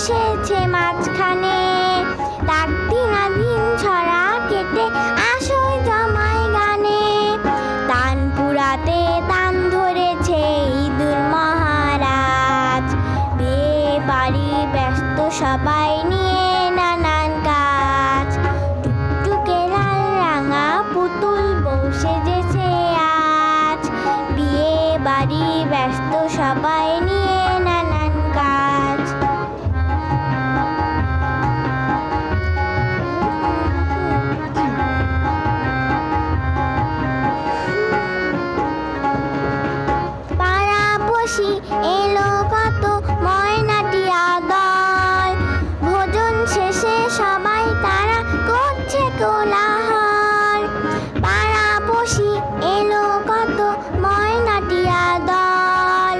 বসেছে মাঝখানে, তাক দিনাধীন ছড়া কেটে আসই জমাই গানে। তান পুরাতে তান ধরেছে ঈদুল মহারাজ, বিয়ে বাড়ি ব্যস্ত সবাই নিয়ে নানান কাজ। টুকটুকে লাল রাঙা পুতুল বউ সেজেছে আজ, বিয়ে বাড়ি ব্যস্ত সবাই নিয়ে নানান কাজ। পাড়াপড়শি এলো কত ময়নাটিয়া দল, ভোজন শেষে সবাই তারা করছে কোলাহল। পাড়াপড়শি এলো কত ময়নাটিয়া দল,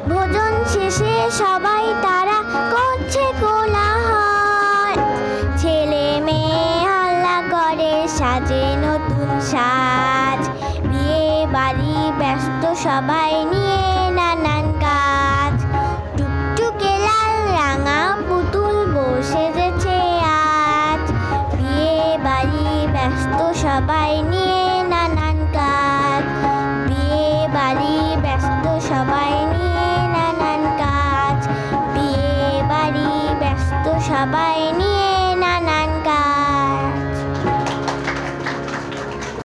ভোজন শেষে সবাই তারা করছে কোলাহল। ছেলে মেয়ে হল্লা করে সাজে নতুন সাজ, বিয়ে বাড়ি ব্যস্ত সবাই